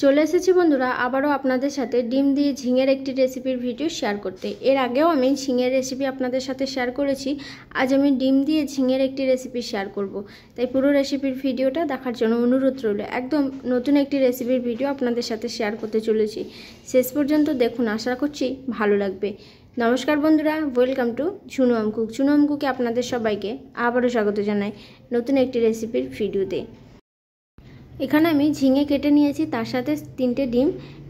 চলে এসেছি বন্ধুরা আবারও আপনাদের সাথে ডিম দিয়ে ঝিঙের একটি রেসিপির ভিডিও শেয়ার করতে। এর আগেও আমি ঝিঙের রেসিপি আপনাদের সাথে শেয়ার করেছি। আজ আমি ডিম দিয়ে ঝিঙের একটি রেসিপি শেয়ার করব, তাই পুরো রেসিপির ভিডিওটা দেখার জন্য অনুরোধ রইল। একদম নতুন একটি রেসিপির ভিডিও আপনাদের সাথে শেয়ার করতে চলেছি, শেষ পর্যন্ত দেখুন, আশা করছি ভালো লাগবে। নমস্কার বন্ধুরা, ওয়েলকাম টু ঝুনু আম কুক। ঝুনু আম কুকে আপনাদের সবাইকে আবারও স্বাগত জানাই নতুন একটি রেসিপির ভিডিওতে। এখানে আমি ঝিঙে কেটে নিয়েছি, তার সাথে 3টে ডিম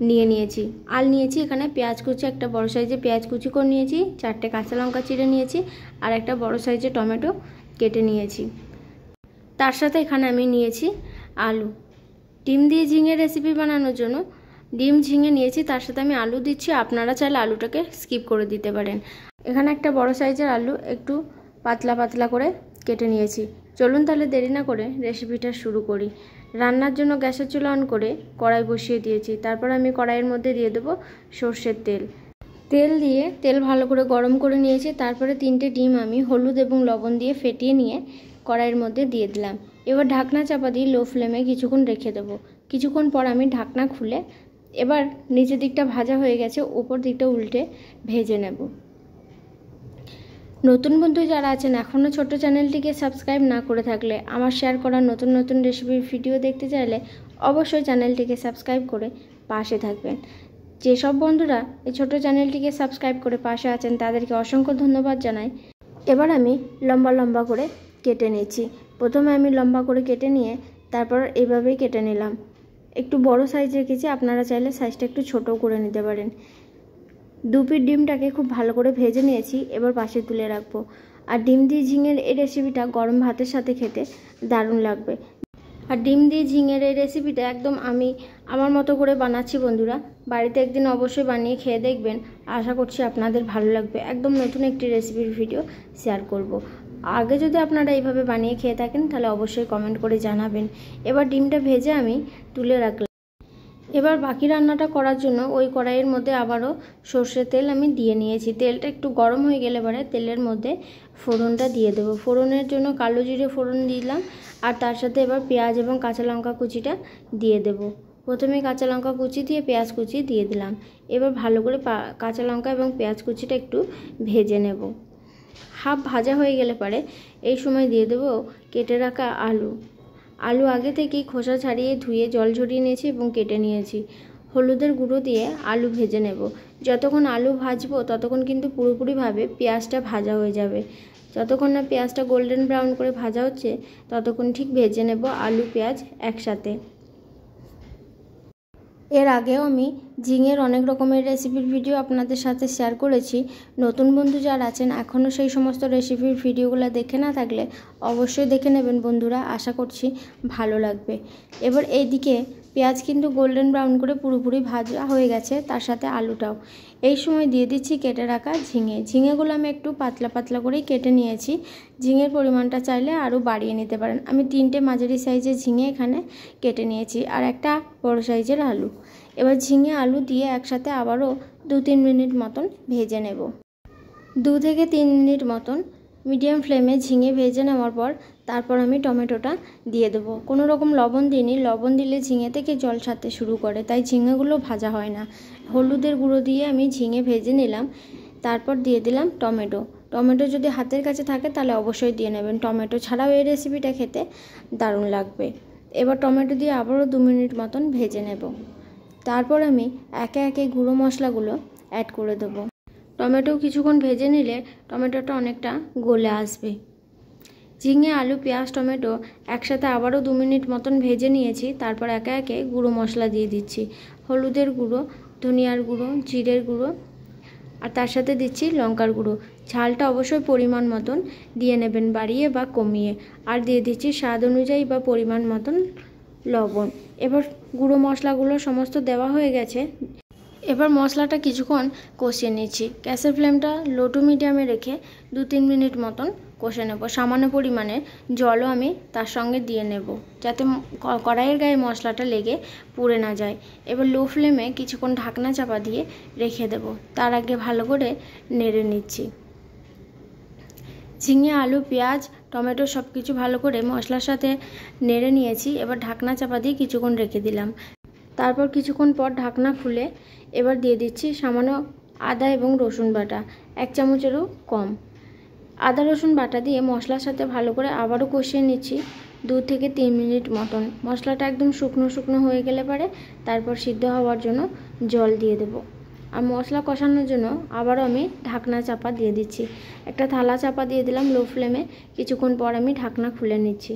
নিয়ে নিয়েছি, আর নিয়েছি এখানে পেঁয়াজ কুচি, একটা বড় সাইজের পেঁয়াজ কুচি করে নিয়েছি, 4টে কাঁচা লঙ্কা চিড়ে নিয়েছি, আর একটা বড় সাইজের টমেটো কেটে নিয়েছি। তার সাথে এখানে আমি নিয়েছি আলু। ডিম দিয়ে ঝিঙে রেসিপি বানানোর জন্য ডিম ঝিঙে নিয়েছি, তার সাথে আমি আলু দিচ্ছি। আপনারা চাইলে আলুটাকে স্কিপ করে দিতে পারেন। এখানে একটা বড় সাইজের আলু একটু পাতলা পাতলা করে কেটে নিয়েছি। চলুন তাহলে দেরি না করে রেসিপিটা শুরু করি। রান্নার জন্য গ্যাসের চুলা অন করে কড়াই বসিয়ে দিয়েছি। তারপর আমি কড়াইয়ের মধ্যে দিয়ে দেবো সর্ষের তেল। তেল ভালো করে গরম করে নিয়েছি। তারপরে 3টে ডিম আমি হলুদ এবং লবণ দিয়ে ফেটিয়ে নিয়ে কড়াইয়ের মধ্যে দিয়ে দিলাম। এবার ঢাকনা চাপা দিয়ে লো ফ্লেমে কিছুক্ষণ রেখে দেবো। কিছুক্ষণ পর আমি ঢাকনা খুলে এবার নিচের দিকটা ভাজা হয়ে গেছে, ওপর দিকটা উল্টে ভেজে নেব। নতুন বন্ধু যারা আছেন এখনও ছোট্ট চ্যানেলটিকে সাবস্ক্রাইব না করে থাকলে, আমার শেয়ার করা নতুন নতুন রেসিপির ভিডিও দেখতে চাইলে অবশ্যই চ্যানেলটিকে সাবস্ক্রাইব করে পাশে থাকবেন। যেসব বন্ধুরা এই ছোট চ্যানেলটিকে সাবস্ক্রাইব করে পাশে আছেন তাদেরকে অসংখ্য ধন্যবাদ জানাই। এবার আমি লম্বা লম্বা করে কেটে নিচ্ছি। প্রথমে আমি লম্বা করে কেটে নিয়ে তারপর এইভাবেই কেটে নিলাম। একটু বড় সাইজ রেখেছি, আপনারা চাইলে সাইজটা একটু ছোটও করে নিতে পারেন। 2 পিস ডিমটাকে খুব ভালো করে ভেজে নিয়েছি, এবার পাশে তুলে রাখবো। আর ডিম দিয়ে ঝিঙের এই রেসিপিটা গরম ভাতের সাথে খেতে দারুণ লাগবে। আর ডিম দিয়ে ঝিঙের এই রেসিপিটা একদম আমি আমার মতো করে বানাচ্ছি বন্ধুরা, বাড়িতে একদিন অবশ্যই বানিয়ে খেয়ে দেখবেন, আশা করছি আপনাদের ভালো লাগবে। একদম নতুন একটি রেসিপির ভিডিও শেয়ার করব। আগে যদি আপনারা এইভাবে বানিয়ে খেয়ে থাকেন তাহলে অবশ্যই কমেন্ট করে জানাবেন। এবার ডিমটা ভেজে আমি তুলে রাখলাম। এবার বাকি রান্নাটা করার জন্য ওই কড়াইয়ের মধ্যে আবারও সর্ষের তেল আমি দিয়ে নিয়েছি। তেলটা একটু গরম হয়ে গেলে পরে তেলের মধ্যে ফোড়নটা দিয়ে দেবো। ফোড়নের জন্য কালো জিরে ফোড়ন দিলাম, আর তার সাথে এবার পেঁয়াজ এবং কাঁচা লঙ্কা কুচিটা দিয়ে দেব। প্রথমে কাঁচা লঙ্কা কুচি দিয়ে পেঁয়াজ কুচি দিয়ে দিলাম। এবার ভালো করে কাঁচা লঙ্কা এবং পেঁয়াজ কুচিটা একটু ভেজে নেব। হাফ ভাজা হয়ে গেলে পরে এই সময় দিয়ে দেবো কেটে রাখা আলু আগে থেকেই খোসা ছাড়িয়ে ধুয়ে জল ঝরিয়ে নিয়েছি এবং কেটে নিয়েছি। হলুদের গুঁড়ো দিয়ে আলু ভেজে নেব। যতক্ষণ আলু ভাজবো ততক্ষণ কিন্তু পুরোপুরিভাবে পেঁয়াজটা ভাজা হয়ে যাবে। যতক্ষণ না পেঁয়াজটা গোল্ডেন ব্রাউন করে ভাজা হচ্ছে ততক্ষণ ঠিক ভেজে নেব আলু পেঁয়াজ একসাথে। এর আগেও আমি ঝিঙের অনেক রকমের রেসিপির ভিডিও আপনাদের সাথে শেয়ার করেছি। নতুন বন্ধু যারা আছেন এখনও সেই সমস্ত রেসিপির ভিডিওগুলো দেখে না থাকলে অবশ্যই দেখে নেবেন বন্ধুরা, আশা করছি ভালো লাগবে। এবার এইদিকে পেঁয়াজ কিন্তু গোল্ডেন ব্রাউন করে পুরোপুরি ভাজা হয়ে গেছে, তার সাথে আলুটাও। এই সময় দিয়ে দিচ্ছি কেটে রাখা ঝিঙেগুলো আমি একটু পাতলা পাতলা করেই কেটে নিয়েছি। ঝিঙের পরিমাণটা চাইলে আরও বাড়িয়ে নিতে পারেন। আমি 3টে মাঝারি সাইজের ঝিঙে এখানে কেটে নিয়েছি, আর একটা বড় সাইজের আলু। এবার ঝিঙে আলু দিয়ে একসাথে আবারও 2-3 মিনিট মতন ভেজে নেব। 2 থেকে 3 মিনিট মতন মিডিয়াম ফ্লেমে ঝিঙে ভেজে নেওয়ার পর তারপর আমি টমেটোটা দিয়ে দেবো। কোনো রকম লবণ দিইনি, লবণ দিলে ঝিঙে থেকে জল ছাড়তে শুরু করে, তাই ঝিঙেগুলো ভাজা হয় না। হলুদের গুঁড়ো দিয়ে আমি ঝিঙে ভেজে নিলাম। তারপর দিয়ে দিলাম টমেটো যদি হাতের কাছে থাকে তাহলে অবশ্যই দিয়ে নেবেন। টমেটো ছাড়াও এই রেসিপিটা খেতে দারুণ লাগবে। এবার টমেটো দিয়ে আবারও 2 মিনিট মতন ভেজে নেব। তারপর আমি একে একে গুঁড়ো মশলাগুলো অ্যাড করে দেবো। টমেটো কিছুক্ষণ ভেজে নিলে টমেটোটা অনেকটা গলে আসবে। ঝিঙে আলু পেঁয়াজ টমেটো একসাথে আবারও 2 মিনিট মতন ভেজে নিয়েছি। তারপর একে একে গুঁড়ো মশলা দিয়ে দিচ্ছি। হলুদের গুঁড়ো, ধনিয়ার গুঁড়ো, জিরের গুঁড়ো, আর তার সাথে দিচ্ছি লঙ্কার গুঁড়ো। ঝালটা অবশ্যই পরিমাণ মতন দিয়ে নেবেন, বাড়িয়ে বা কমিয়ে। আর দিয়ে দিচ্ছি স্বাদ অনুযায়ী বা পরিমাণ মতন লবণ। এবার গুঁড়ো মশলাগুলো সমস্ত দেওয়া হয়ে গেছে। এবার মশলাটা কিছুক্ষণ কষিয়ে নিচ্ছি। গ্যাসের ফ্লেমটা লো টু মিডিয়ামে রেখে 2-3 মিনিট মতন কষে নেব। সামান্য পরিমাণে জলও আমি তার সঙ্গে দিয়ে নেব, যাতে কড়াইয়ের গায়ে মশলাটা লেগে পুড়ে না যায়। এবার লো ফ্লেমে কিছুক্ষণ ঢাকনা চাপা দিয়ে রেখে দেব। তার আগে ভালো করে নেড়ে নিচ্ছি। ঝিঙে আলু পেঁয়াজ টমেটো সব কিছু ভালো করে মশলার সাথে নেড়ে নিয়েছি। এবার ঢাকনা চাপা দিয়ে কিছুক্ষণ রেখে দিলাম। তারপর কিছুক্ষণ পর ঢাকনা খুলে এবার দিয়ে দিচ্ছি সামান্য আদা এবং রসুন বাটা, 1 চামচেরও কম। আদা রসুন বাটা দিয়ে মশলার সাথে ভালো করে আবারও কষিয়ে নিচ্ছি 2 থেকে 3 মিনিট মতন। মশলাটা একদম শুকনো শুকনো হয়ে গেলে পরে তারপর সিদ্ধ হওয়ার জন্য জল দিয়ে দেব। আর মশলা কষানোর জন্য আবারও আমি ঢাকনা চাপা দিয়ে দিচ্ছি। একটা থালা চাপা দিয়ে দিলাম লো ফ্লেমে। কিছুক্ষণ পর আমি ঢাকনা খুলে নিচ্ছি।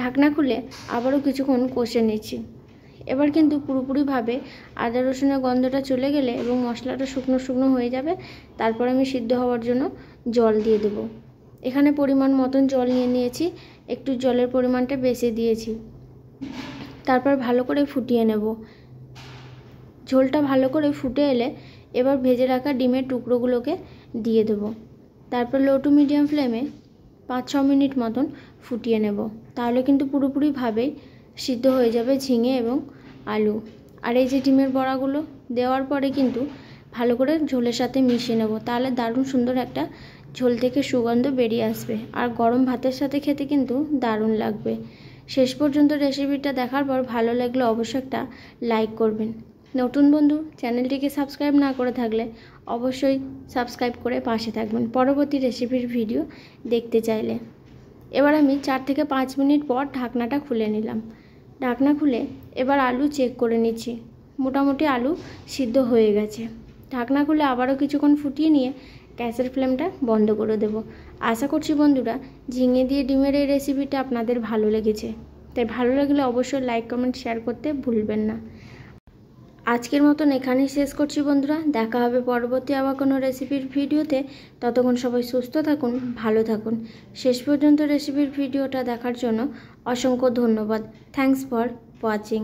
ঢাকনা খুলে আবারও কিছুক্ষণ কষে নিচ্ছি। এবার কিন্তু পুরোপুরিভাবে আদা রসুনের গন্ধটা চলে গেলে এবং মশলাটা শুকনো শুকনো হয়ে যাবে, তারপর আমি সিদ্ধ হওয়ার জন্য জল দিয়ে দেব। এখানে পরিমাণ মতন জল নিয়ে নিয়েছি, একটু জলের পরিমাণটা বেশি দিয়েছি। তারপর ভালো করে ফুটিয়ে নেব। ঝোলটা ভালো করে ফুটে এলে এবার ভেজে রাখা ডিমের টুকরোগুলোকে দিয়ে দেব। তারপর লো টু মিডিয়াম ফ্লেমে 5-6 মিনিট মতন ফুটিয়ে নেব। তাহলে কিন্তু পুরোপুরিভাবেই সিদ্ধ হয়ে যাবে ঝিঙে এবং আলু। আর এই যে ডিমের বড়াগুলো দেওয়ার পরে কিন্তু ভালো করে ঝোলের সাথে মিশিয়ে নেব, তাহলে দারুণ সুন্দর একটা ঝোল থেকে সুগন্ধ বেরিয়ে আসবে। আর গরম ভাতের সাথে খেতে কিন্তু দারুণ লাগবে। শেষ পর্যন্ত রেসিপিটা দেখার পর ভালো লাগলে অবশ্যই একটা লাইক করবেন। নতুন বন্ধু চ্যানেলটিকে সাবস্ক্রাইব না করে থাকলে অবশ্যই সাবস্ক্রাইব করে পাশে থাকবেন পরবর্তী রেসিপির ভিডিও দেখতে চাইলে। এবার আমি 4 থেকে 5 মিনিট পর ঢাকনাটা খুলে নিলাম। ঢাকনা খুলে এবার আলু চেক করে নিচ্ছি। মোটামুটি আলু সিদ্ধ হয়ে গেছে। ঢাকনা খুলে আবারও কিছুক্ষণ ফুটিয়ে নিয়ে গ্যাসের ফ্লেমটা বন্ধ করে দেব। আশা করছি বন্ধুরা ঝিঙে দিয়ে ডিমের এই রেসিপিটা আপনাদের ভালো লেগেছে। তাই ভালো লাগলে অবশ্যই লাইক কমেন্ট শেয়ার করতে ভুলবেন না। আজকের মতন এখানেই শেষ করছি বন্ধুরা। দেখা হবে পরবর্তী আবার কোনো রেসিপির ভিডিওতে। ততক্ষণ সবাই সুস্থ থাকুন, ভালো থাকুন। শেষ পর্যন্ত রেসিপির ভিডিওটা দেখার জন্য অসংখ্য ধন্যবাদ। Thanks for watching.